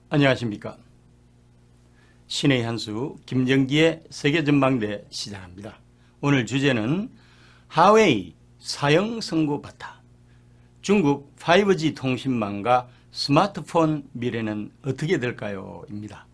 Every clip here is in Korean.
안녕하십니까. 신의 한수 김정기의 세계전망대 시작합니다. 오늘 주제는 하웨이 사형 선고받다. 중국 5G 통신망과 스마트폰 미래는 어떻게 될까요? 입니다.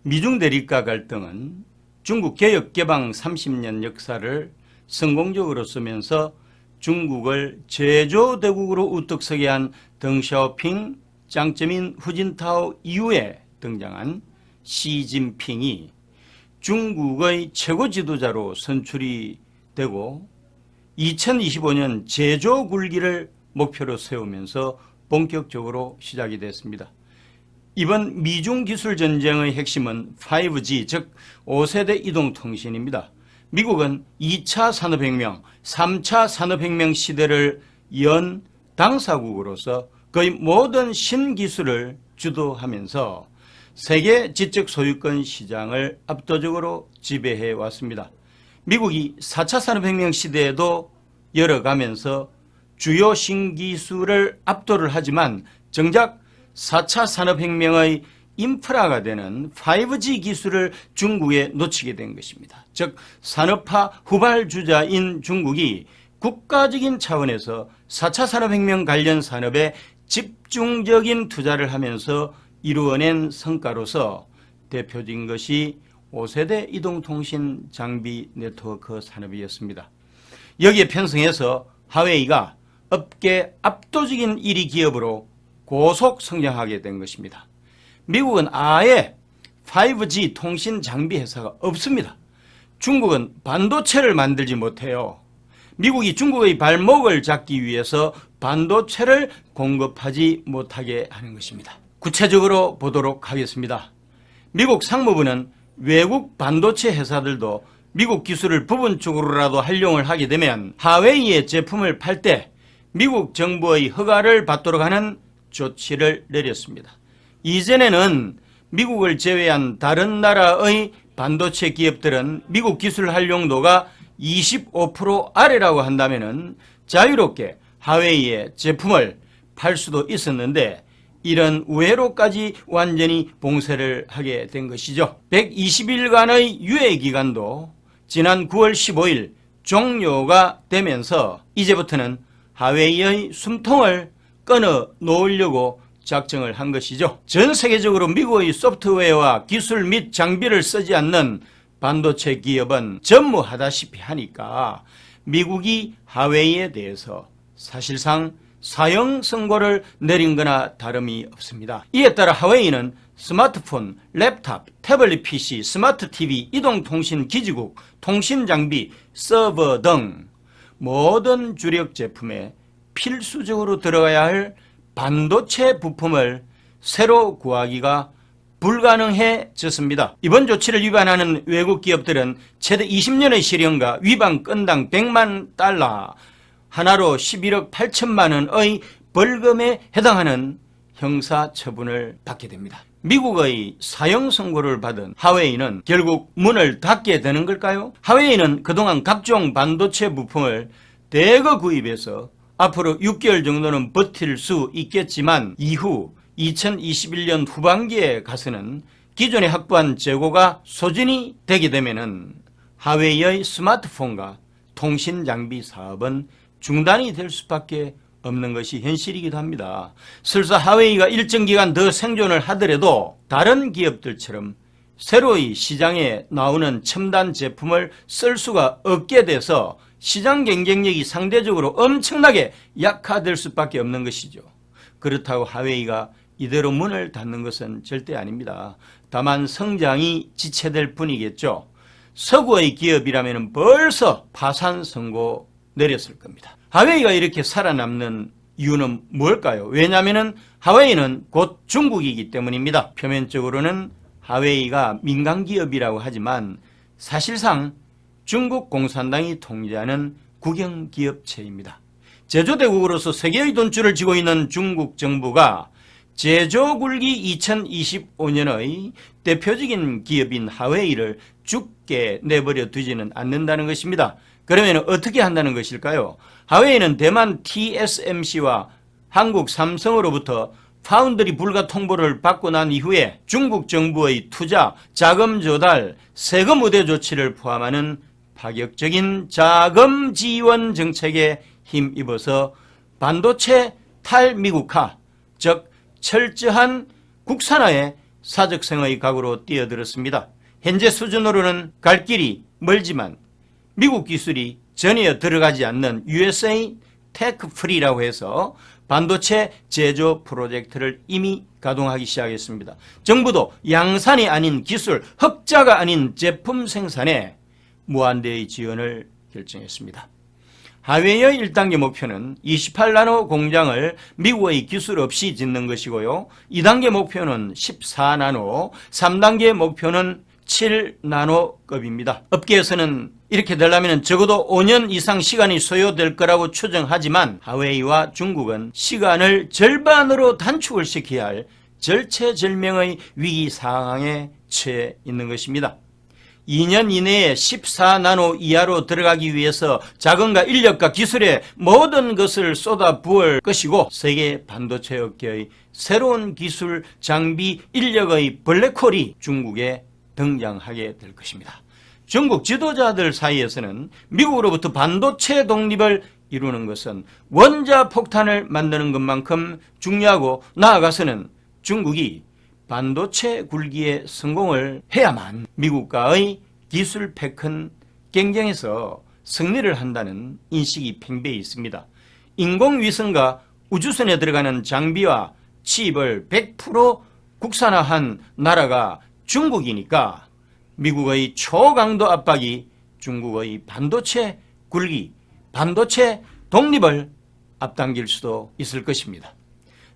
미중 대립과 갈등은 중국 개혁 개방 30년 역사를 성공적으로 쓰면서 중국을 제조대국으로 우뚝 서게 한 덩샤오핑, 짱쩌민, 후진타오 이후에 등장한 시진핑이 중국의 최고 지도자로 선출이 되고 2025년 제조 굴기를 목표로 세우면서 본격적으로 시작이 됐습니다. 이번 미중 기술 전쟁의 핵심은 5G, 즉 5세대 이동통신입니다. 미국은 2차 산업혁명, 3차 산업혁명 시대를 연 당사국으로서 거의 모든 신기술을 주도하면서 세계 지적 소유권 시장을 압도적으로 지배해 왔습니다. 미국이 4차 산업혁명 시대에도 열어가면서 주요 신기술을 압도를 하지만 정작 4차 산업혁명의 인프라가 되는 5G 기술을 중국에 놓치게 된 것입니다. 즉 산업화 후발주자인 중국이 국가적인 차원에서 4차 산업혁명 관련 산업에 집중적인 투자를 하면서 이루어낸 성과로서 대표적인 것이 5세대 이동통신 장비 네트워크 산업이었습니다. 여기에 편성해서 하웨이가 업계 압도적인 1위 기업으로 고속 성장하게 된 것입니다. 미국은 아예 5G 통신 장비 회사가 없습니다. 중국은 반도체를 만들지 못해요. 미국이 중국의 발목을 잡기 위해서 반도체를 공급하지 못하게 하는 것입니다. 구체적으로 보도록 하겠습니다. 미국 상무부는 외국 반도체 회사들도 미국 기술을 부분적으로라도 활용을 하게 되면 하웨이의 제품을 팔 때 미국 정부의 허가를 받도록 하는 조치를 내렸습니다. 이전에는 미국을 제외한 다른 나라의 반도체 기업들은 미국 기술 활용도가 25% 아래라고 한다면 자유롭게 하웨이의 제품을 팔 수도 있었는데 이런 우회로까지 완전히 봉쇄를 하게 된 것이죠. 120일간의 유예기간도 지난 9월 15일 종료가 되면서 이제부터는 하웨이의 숨통을 끊어 놓으려고 작정을 한 것이죠. 전 세계적으로 미국의 소프트웨어와 기술 및 장비를 쓰지 않는 반도체 기업은 전무하다시피 하니까 미국이 하웨이에 대해서 사실상 사형 선고를 내린 거나 다름이 없습니다. 이에 따라 하웨이는 스마트폰, 랩탑, 태블릿 PC, 스마트 TV, 이동통신 기지국, 통신장비, 서버 등 모든 주력 제품에 필수적으로 들어가야 할 반도체 부품을 새로 구하기가 불가능해졌습니다. 이번 조치를 위반하는 외국 기업들은 최대 20년의 실형과 위반 건당 100만 달러, 하나로 11억 8천만 원의 벌금에 해당하는 형사처분을 받게 됩니다. 미국의 사형 선고를 받은 하웨이는 결국 문을 닫게 되는 걸까요? 하웨이는 그동안 각종 반도체 부품을 대거 구입해서 앞으로 6개월 정도는 버틸 수 있겠지만 이후 2021년 후반기에 가서는 기존에 확보한 재고가 소진이 되게 되면은 하웨이의 스마트폰과 통신 장비 사업은 중단이 될 수밖에 없는 것이 현실이기도 합니다. 설사 하웨이가 일정 기간 더 생존을 하더라도 다른 기업들처럼 새로이 시장에 나오는 첨단 제품을 쓸 수가 없게 돼서 시장 경쟁력이 상대적으로 엄청나게 약화될 수밖에 없는 것이죠. 그렇다고 하웨이가 이대로 문을 닫는 것은 절대 아닙니다. 다만 성장이 지체될 뿐이겠죠. 서구의 기업이라면 벌써 파산 선고 내렸을 겁니다. 하웨이가 이렇게 살아남는 이유는 뭘까요? 왜냐하면 하웨이는 곧 중국이기 때문입니다. 표면적으로는 하웨이가 민간기업이라고 하지만 사실상 중국 공산당이 통제하는 국영기업체입니다. 제조대국으로서 세계의 돈줄을 쥐고 있는 중국 정부가 제조굴기 2025년의 대표적인 기업인 하웨이를 죽게 내버려 두지는 않는다는 것입니다. 그러면 어떻게 한다는 것일까요? 하웨이는 대만 TSMC와 한국 삼성으로부터 파운드리 불가 통보를 받고 난 이후에 중국 정부의 투자, 자금 조달, 세금 우대 조치를 포함하는 파격적인 자금 지원 정책에 힘입어서 반도체 탈미국화, 즉 철저한 국산화의 사적성의 각오로 뛰어들었습니다. 현재 수준으로는 갈 길이 멀지만 미국 기술이 전혀 들어가지 않는 USA 테크 프리라고 해서 반도체 제조 프로젝트를 이미 가동하기 시작했습니다. 정부도 양산이 아닌 기술, 흑자가 아닌 제품 생산에 무한대의 지원을 결정했습니다. 하웨이의 1단계 목표는 28나노 공장을 미국의 기술 없이 짓는 것이고요. 2단계 목표는 14나노, 3단계 목표는 7나노급입니다. 업계에서는 이렇게 되려면 적어도 5년 이상 시간이 소요될 거라고 추정하지만 하웨이와 중국은 시간을 절반으로 단축을 시켜야 할 절체절명의 위기 상황에 처해 있는 것입니다. 2년 이내에 14나노 이하로 들어가기 위해서 자금과 인력과 기술의 모든 것을 쏟아부을 것이고 세계 반도체 업계의 새로운 기술, 장비, 인력의 블랙홀이 중국에 등장하게 될 것입니다. 중국 지도자들 사이에서는 미국으로부터 반도체 독립을 이루는 것은 원자폭탄을 만드는 것만큼 중요하고 나아가서는 중국이 반도체 굴기에 성공을 해야만 미국과의 기술 패권 경쟁에서 승리를 한다는 인식이 팽배해 있습니다. 인공위성과 우주선에 들어가는 장비와 칩을 100% 국산화한 나라가 중국이니까 미국의 초강도 압박이 중국의 반도체 굴기, 반도체 독립을 앞당길 수도 있을 것입니다.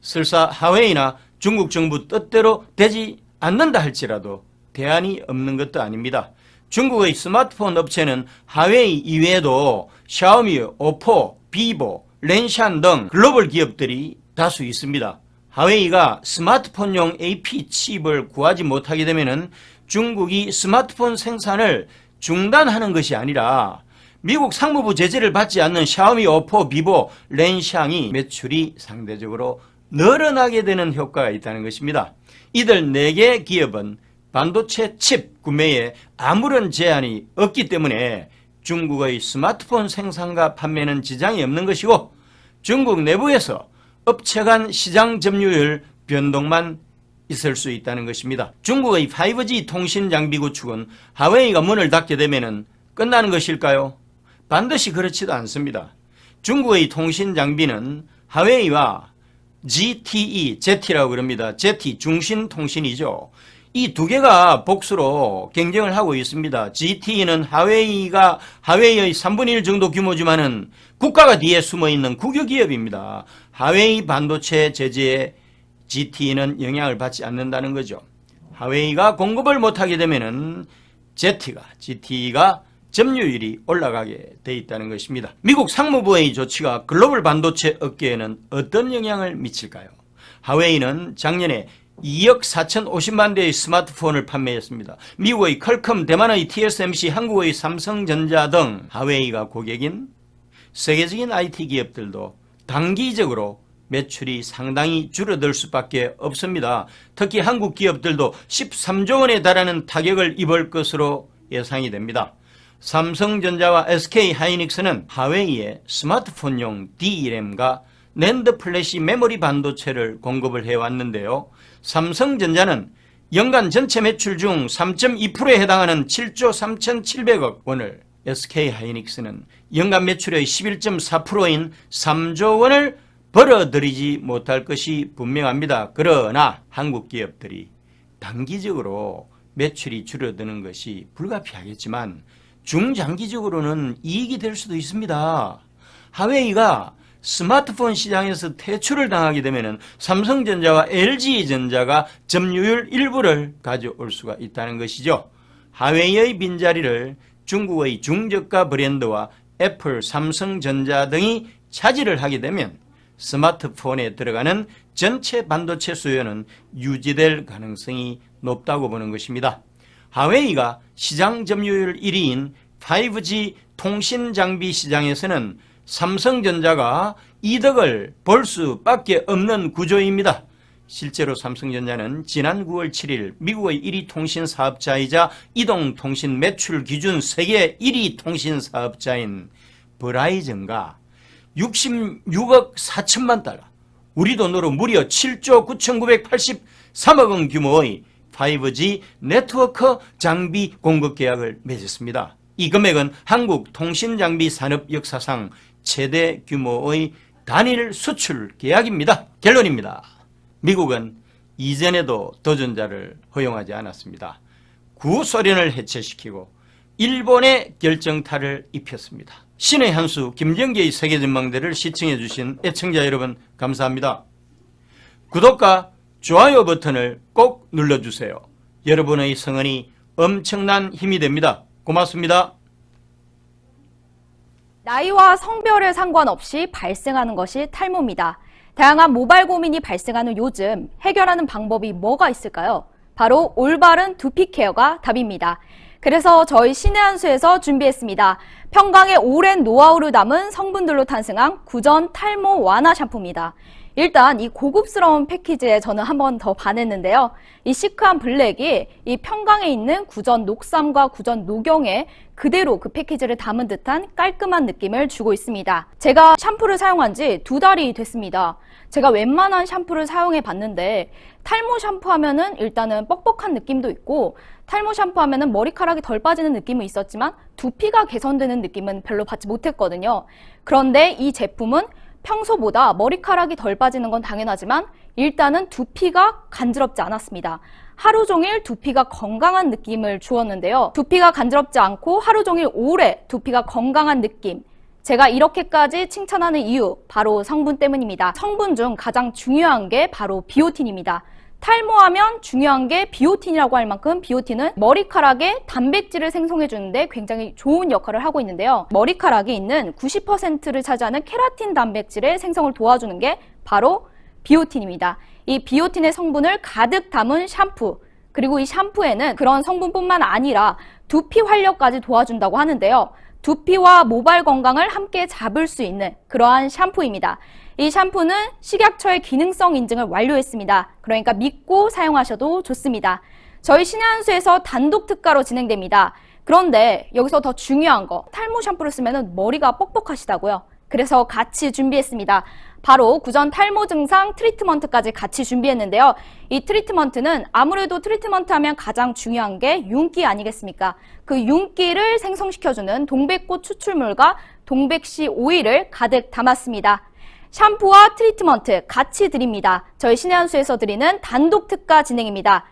설사 하웨이나 중국 정부 뜻대로 되지 않는다 할지라도 대안이 없는 것도 아닙니다. 중국의 스마트폰 업체는 하웨이 이외에도 샤오미, 오포, 비보, 렌샨 등 글로벌 기업들이 다수 있습니다. 하웨이가 스마트폰용 AP 칩을 구하지 못하게 되면 중국이 스마트폰 생산을 중단하는 것이 아니라 미국 상무부 제재를 받지 않는 샤오미, 오포, 비보, 렌샹이 매출이 상대적으로 늘어나게 되는 효과가 있다는 것입니다. 이들 4개 기업은 반도체 칩 구매에 아무런 제한이 없기 때문에 중국의 스마트폰 생산과 판매는 지장이 없는 것이고 중국 내부에서 업체 간 시장 점유율 변동만 있을 수 있다는 것입니다. 중국의 5G 통신 장비 구축은 하웨이가 문을 닫게 되면 끝나는 것일까요? 반드시 그렇지도 않습니다. 중국의 통신 장비는 하웨이와 ZTE, Z라고 그럽니다. Z, 중신통신이죠. 이 두 개가 복수로 경쟁을 하고 있습니다. ZTE는 하웨이의 3분의 1 정도 규모지만은 국가가 뒤에 숨어있는 국유기업입니다. 하웨이 반도체 제재에 ZTE는 영향을 받지 않는다는 거죠. 하웨이가 공급을 못하게 되면은 ZTE가 점유율이 올라가게 돼 있다는 것입니다. 미국 상무부의 조치가 글로벌 반도체 업계에는 어떤 영향을 미칠까요? 하웨이는 작년에 2억 4,050만 대의 스마트폰을 판매했습니다. 미국의 퀄컴, 대만의 TSMC, 한국의 삼성전자 등 하웨이가 고객인 세계적인 IT 기업들도 단기적으로 매출이 상당히 줄어들 수밖에 없습니다. 특히 한국 기업들도 13조 원에 달하는 타격을 입을 것으로 예상이 됩니다. 삼성전자와 SK하이닉스는 하웨이에 스마트폰용 DRAM과 낸드 플래시 메모리 반도체를 공급을 해왔는데요. 삼성전자는 연간 전체 매출 중 3.2%에 해당하는 7조 3,700억 원을, SK하이닉스는 연간 매출의 11.4%인 3조 원을 벌어들이지 못할 것이 분명합니다. 그러나 한국 기업들이 단기적으로 매출이 줄어드는 것이 불가피하겠지만 중장기적으로는 이익이 될 수도 있습니다. 하웨이가 스마트폰 시장에서 퇴출을 당하게 되면 삼성전자와 LG전자가 점유율 일부를 가져올 수가 있다는 것이죠. 하웨이의 빈자리를 중국의 중저가 브랜드와 애플, 삼성전자 등이 차지를 하게 되면 스마트폰에 들어가는 전체 반도체 수요는 유지될 가능성이 높다고 보는 것입니다. 하웨이가 시장 점유율 1위인 5G 통신 장비 시장에서는 삼성전자가 이득을 볼 수밖에 없는 구조입니다. 실제로 삼성전자는 지난 9월 7일 미국의 1위 통신 사업자이자 이동통신 매출 기준 세계 1위 통신 사업자인 버라이즌과 66억 4천만 달러, 우리 돈으로 무려 7조 9,983억 원 규모의 5G 네트워크 장비 공급 계약을 맺었습니다. 이 금액은 한국 통신장비 산업 역사상 최대 규모의 단일 수출 계약입니다. 결론입니다. 미국은 이전에도 도전자를 허용하지 않았습니다. 구소련을 해체시키고 일본의 결정타를 입혔습니다. 신의 한수 김정기의 세계전망대를 시청해 주신 애청자 여러분 감사합니다. 구독과 좋아요 버튼을 꼭 눌러주세요. 여러분의 성원이 엄청난 힘이 됩니다. 고맙습니다. 나이와 성별에 상관없이 발생하는 것이 탈모입니다. 다양한 모발 고민이 발생하는 요즘 해결하는 방법이 뭐가 있을까요? 바로 올바른 두피 케어가 답입니다. 그래서 저희 신의 한수에서 준비했습니다. 평강의 오랜 노하우를 담은 성분들로 탄생한 구전 탈모 완화 샴푸입니다. 일단 이 고급스러운 패키지에 저는 한 번 더 반했는데요. 이 시크한 블랙이 이 평강에 있는 구전 녹삼과 구전 녹용에 그대로 그 패키지를 담은 듯한 깔끔한 느낌을 주고 있습니다. 제가 샴푸를 사용한 지 2달이 됐습니다. 제가 웬만한 샴푸를 사용해 봤는데 탈모 샴푸 하면은 일단은 뻑뻑한 느낌도 있고 탈모 샴푸 하면은 머리카락이 덜 빠지는 느낌은 있었지만 두피가 개선되는 느낌은 별로 받지 못했거든요. 그런데 이 제품은 평소보다 머리카락이 덜 빠지는 건 당연하지만 일단은 두피가 간지럽지 않았습니다. 하루 종일 두피가 건강한 느낌을 주었는데요. 두피가 간지럽지 않고 하루 종일 오래 두피가 건강한 느낌. 제가 이렇게까지 칭찬하는 이유 바로 성분 때문입니다. 성분 중 가장 중요한 게 바로 비오틴입니다. 탈모하면 중요한 게 비오틴이라고 할 만큼 비오틴은 머리카락에 단백질을 생성해 주는데 굉장히 좋은 역할을 하고 있는데요. 머리카락이 있는 90%를 차지하는 케라틴 단백질의 생성을 도와주는 게 바로 비오틴입니다. 이 비오틴의 성분을 가득 담은 샴푸, 그리고 이 샴푸에는 그런 성분뿐만 아니라 두피 활력까지 도와준다고 하는데요. 두피와 모발 건강을 함께 잡을 수 있는 그러한 샴푸입니다. 이 샴푸는 식약처의 기능성 인증을 완료했습니다. 그러니까 믿고 사용하셔도 좋습니다. 저희 신의 한수에서 단독 특가로 진행됩니다. 그런데 여기서 더 중요한 거, 탈모 샴푸를 쓰면 머리가 뻑뻑하시다고요. 그래서 같이 준비했습니다. 바로 구전 탈모 증상 트리트먼트까지 같이 준비했는데요. 이 트리트먼트는 아무래도 트리트먼트 하면 가장 중요한 게 윤기 아니겠습니까? 그 윤기를 생성시켜주는 동백꽃 추출물과 동백씨 오일을 가득 담았습니다. 샴푸와 트리트먼트 같이 드립니다. 저희 신의 한수에서 드리는 단독 특가 진행입니다.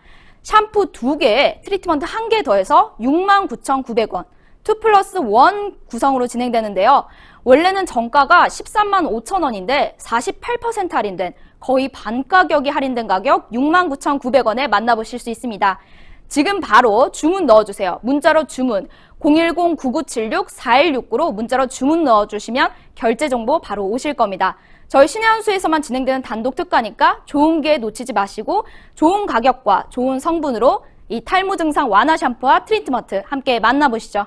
샴푸 2개, 트리트먼트 1개 더해서 69,900원, 2+1 구성으로 진행되는데요. 원래는 정가가 13만 5천 원인데 48% 할인된 거의 반 가격이 할인된 가격 69,900원에 만나보실 수 있습니다. 지금 바로 주문 넣어주세요. 문자로 주문 010-9976-4169로 문자로 주문 넣어주시면 결제 정보 바로 오실 겁니다. 저희 신의 한수에서만 진행되는 단독 특가니까 좋은 기회 놓치지 마시고 좋은 가격과 좋은 성분으로 이 탈모 증상 완화 샴푸와 트리트먼트 함께 만나보시죠.